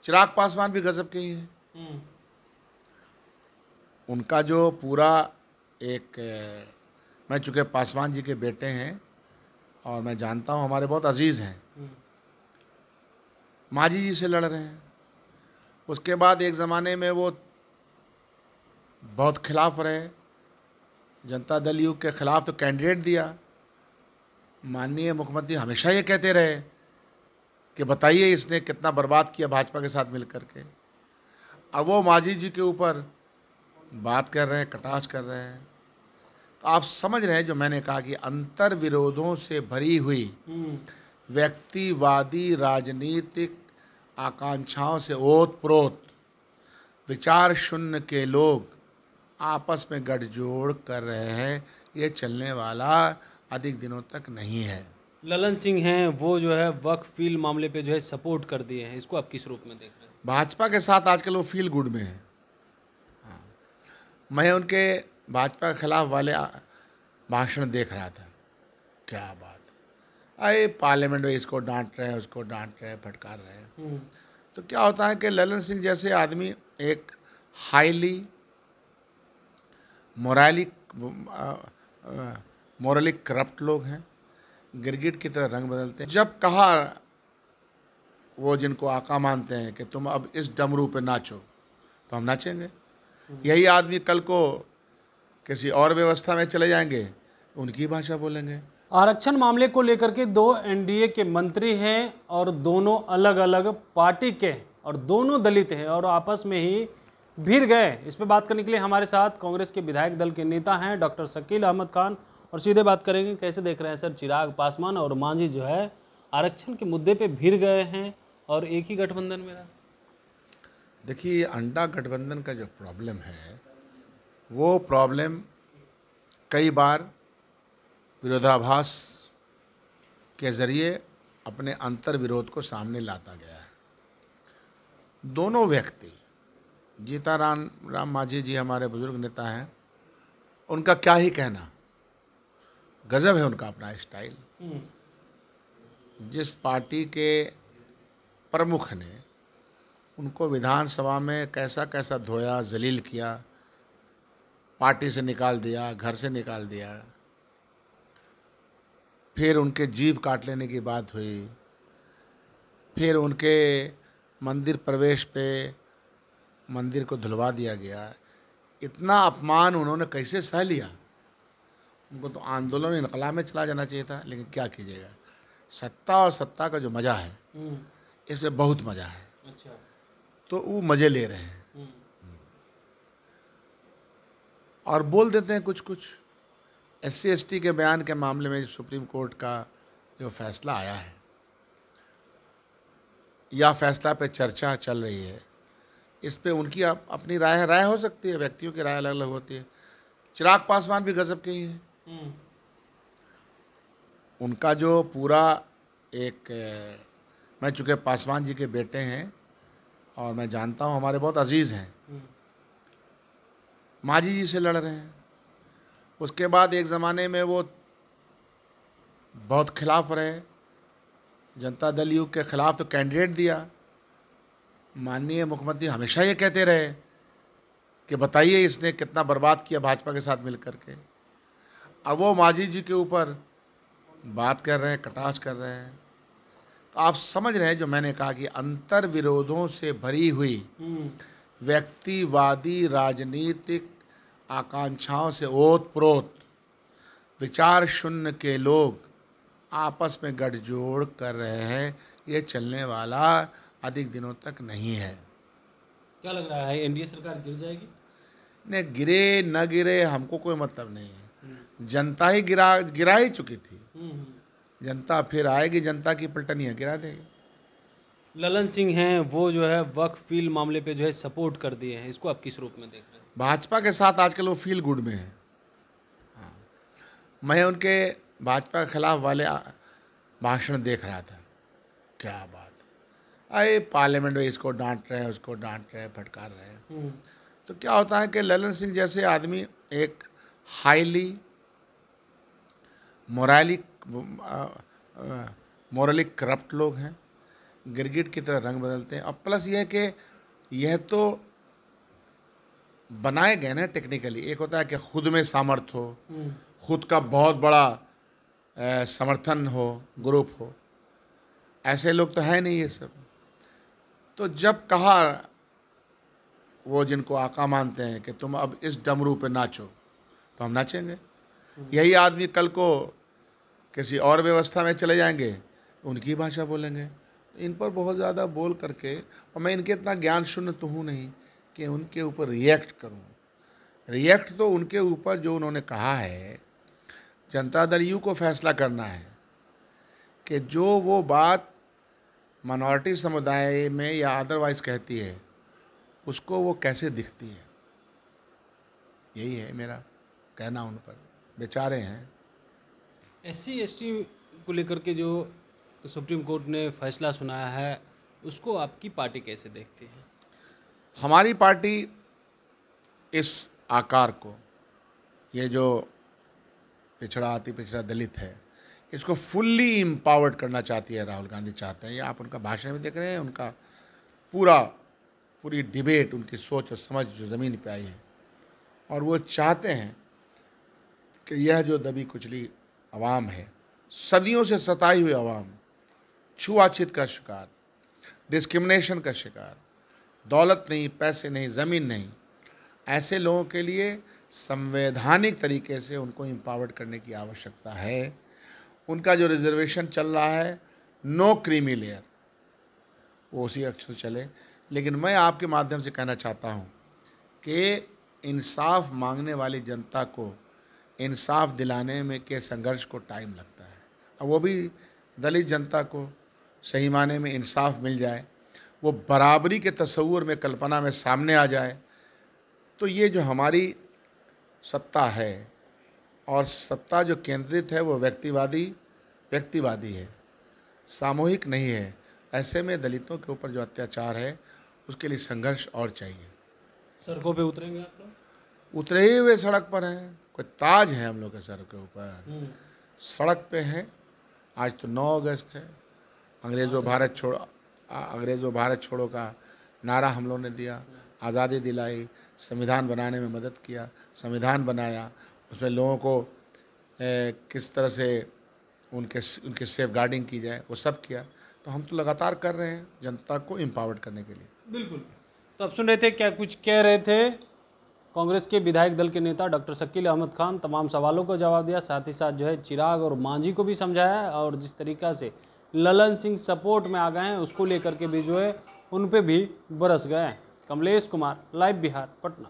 चिराग पासवान भी गजब के ही हैं। उनका जो पूरा एक मैं चूँकि पासवान जी के बेटे हैं और मैं जानता हूँ हमारे बहुत अजीज़ हैं, मांझी जी से लड़ रहे हैं। उसके बाद एक ज़माने में वो बहुत खिलाफ रहे, जनता दल यू के खिलाफ तो कैंडिडेट दिया। माननीय मुख्यमंत्री हमेशा ये कहते रहे कि बताइए इसने कितना बर्बाद किया भाजपा के साथ मिलकर के। अब वो मांझी जी के ऊपर बात कर रहे हैं, कटाक्ष कर रहे हैं। तो आप समझ रहे हैं जो मैंने कहा कि अंतर विरोधों से भरी हुई व्यक्तिवादी राजनीतिक आकांक्षाओं से ओत-प्रोत विचार शून्य के लोग आपस में गठजोड़ कर रहे हैं। ये चलने वाला अधिक दिनों तक नहीं है। ललन सिंह हैं वो जो है वक्फ फील मामले पे जो है सपोर्ट कर दिए हैं, इसको आप किस रूप में देख रहे हैं? भाजपा के साथ आजकल वो फील गुड में है। हाँ, मैं उनके भाजपा के खिलाफ वाले भाषण देख रहा था। क्या बात! अरे पार्लियामेंट में इसको डांट रहे हैं, उसको डांट रहे हैं, फटकार रहे हैं। तो क्या होता है कि ललन सिंह जैसे आदमी एक हाईली मोराली मोरली करप्ट लोग हैं, गिरगिट की तरह रंग बदलते हैं। जब कहा वो जिनको आका मानते हैं कि तुम अब इस डमरू पे नाचो, तो हम नाचेंगे। यही आदमी कल को किसी और व्यवस्था में चले जाएंगे, उनकी भाषा बोलेंगे। आरक्षण मामले को लेकर के दो एनडीए के मंत्री हैं और दोनों अलग अलग पार्टी के और दोनों दलित हैं और आपस में ही भिड़ गए। इस पे बात करने के लिए हमारे साथ कांग्रेस के विधायक दल के नेता हैं डॉक्टर शकील अहमद खान, और सीधे बात करेंगे कैसे देख रहे हैं सर चिराग पासवान और मांझी जो है आरक्षण के मुद्दे पे भिड़ गए हैं और एक ही गठबंधन में रहा। देखिए, अंडा गठबंधन का जो प्रॉब्लम है, वो प्रॉब्लम कई बार विरोधाभास के ज़रिए अपने अंतर विरोध को सामने लाता गया है। दोनों व्यक्ति, राम मांझी जी हमारे बुजुर्ग नेता हैं, उनका क्या ही कहना, गजब है उनका अपना स्टाइल। जिस पार्टी के प्रमुख ने उनको विधानसभा में कैसा कैसा धोया, जलील किया, पार्टी से निकाल दिया, घर से निकाल दिया, फिर उनके जीभ काट लेने की बात हुई, फिर उनके मंदिर प्रवेश पे मंदिर को धुलवा दिया गया। इतना अपमान उन्होंने कैसे सह लिया? उनको तो आंदोलन इनकलाब में चला जाना चाहिए था, लेकिन क्या कीजिएगा, सत्ता और सत्ता का जो मज़ा है, इसमें बहुत मज़ा है। अच्छा। तो वो मज़े ले रहे हैं और बोल देते हैं कुछ कुछ। SC/ST के बयान के मामले में सुप्रीम कोर्ट का जो फैसला आया है, या फैसला पे चर्चा चल रही है, इस पे उनकी अपनी राय हो सकती है, व्यक्तियों की राय अलग अलग होती है। चिराग पासवान भी गजब के ही हैं। उनका जो पूरा एक मैं चूँकि पासवान जी के बेटे हैं और मैं जानता हूँ हमारे बहुत अजीज़ हैं, मांझी जी से लड़ रहे हैं। उसके बाद एक ज़माने में वो बहुत खिलाफ रहे, जनता दल यू के खिलाफ तो कैंडिडेट दिया। माननीय मुख्यमंत्री हमेशा ये कहते रहे कि बताइए इसने कितना बर्बाद किया भाजपा के साथ मिलकर के। अब वो मांझी जी के ऊपर बात कर रहे हैं, कटाक्ष कर रहे हैं। तो आप समझ रहे हैं जो मैंने कहा कि अंतर विरोधों से भरी हुई व्यक्तिवादी राजनीतिक आकांक्षाओं से ओत-प्रोत विचार शून्य के लोग आपस में गठजोड़ कर रहे हैं। ये चलने वाला अधिक दिनों तक नहीं है। क्या लग रहा है एनडीए सरकार गिर जाएगी? ने गिरे न गिरे हमको कोई मतलब नहीं है। जनता ही गिरा ही चुकी थी। जनता फिर आएगी, जनता की पलटनियाँ गिरा देगी। ललन सिंह हैं वो जो है वक्फ फील मामले पे जो है सपोर्ट कर दिए हैं, इसको आप किस रूप में देख रहे हैं? भाजपा के साथ आजकल वो फील गुड में है। हाँ, मैं उनके भाजपा के खिलाफ वाले भाषण देख रहा था। क्या बात! अरे पार्लियामेंट में इसको डांट रहे हैं, उसको डांट रहे हैं, फटकार रहे हैं। तो क्या होता है कि ललन सिंह जैसे आदमी एक हाईली मोराली मोरली करप्ट लोग हैं, गिरगिट की तरह रंग बदलते हैं। और प्लस ये है कि यह तो बनाए गए ना टेक्निकली। एक होता है कि खुद में सामर्थ्य हो, खुद का बहुत बड़ा समर्थन हो, ग्रुप हो, ऐसे लोग तो है नहीं ये सब। तो जब कहा वो जिनको आका मानते हैं कि तुम अब इस डमरू पे नाचो, तो हम नाचेंगे। यही आदमी कल को किसी और व्यवस्था में चले जाएंगे, उनकी भाषा बोलेंगे। इन पर बहुत ज़्यादा बोल करके, और मैं इनके इतना ज्ञान शून्य तो हूँ नहीं कि उनके ऊपर रिएक्ट करूँ। रिएक्ट तो उनके ऊपर जो उन्होंने कहा है, जनता दल यू को फैसला करना है कि जो वो बात माइनॉरिटी समुदाय में या अदरवाइज कहती है, उसको वो कैसे दिखती है। यही है मेरा कहना उन पर। बेचारे हैं। SC ST को लेकर के जो सुप्रीम कोर्ट ने फैसला सुनाया है, उसको आपकी पार्टी कैसे देखती है? हमारी पार्टी इस आकार को, ये जो पिछड़ा अति पिछड़ा दलित है, इसको फुल्ली एम्पावर्ड करना चाहती है। राहुल गांधी चाहते हैं। ये आप उनका भाषण में देख रहे हैं, उनका पूरी डिबेट, उनकी सोच और समझ जो ज़मीन पे आई है। और वो चाहते हैं कि यह जो दबी कुचली आवाम है, सदियों से सताई हुई आवाम, छुआछूत का शिकार, डिस्क्रिमिनेशन का शिकार, दौलत नहीं, पैसे नहीं, ज़मीन नहीं, ऐसे लोगों के लिए संवैधानिक तरीके से उनको एम्पावर्ड करने की आवश्यकता है। उनका जो रिजर्वेशन चल रहा है, नो क्रीमी लेयर, वो उसी अक्षर चले। लेकिन मैं आपके माध्यम से कहना चाहता हूँ कि इंसाफ मांगने वाली जनता को इंसाफ दिलाने में के संघर्ष को टाइम लगता है। अब वो भी दलित जनता को सही माने में इंसाफ मिल जाए, वो बराबरी के तस्वुर में, कल्पना में सामने आ जाए, तो ये जो हमारी सत्ता है, और सत्ता जो केंद्रित है वो व्यक्तिवादी है, सामूहिक नहीं है। ऐसे में दलितों के ऊपर जो अत्याचार है, उसके लिए संघर्ष और चाहिए। सड़कों पे उतरेंगे आप लोग? उतरे ही हुए सड़क पर हैं। कोई ताज है हम लोग के सर के ऊपर, सड़क पे हैं। आज तो 9 अगस्त है। अंग्रेज़ों भारत छोड़ो का नारा हम लोगों ने दिया, आज़ादी दिलाई, संविधान बनाने में मदद किया, संविधान बनाया, उसमें लोगों को किस तरह से उनके सेफ गार्डिंग की जाए, वो सब किया। तो हम तो लगातार कर रहे हैं जनता को एम्पावर्ड करने के लिए। बिल्कुल। तो आप सुन रहे थे, क्या कुछ कह रहे थे कांग्रेस के विधायक दल के नेता डॉक्टर शकील अहमद खान। तमाम सवालों को जवाब दिया, साथ ही साथ जो है चिराग और मांझी को भी समझाया, और जिस तरीक़ा से ललन सिंह सपोर्ट में आ गए हैं, उसको लेकर के भी जो है उन पे भी बरस गए हैं। कमलेश कुमार, लाइव बिहार, पटना।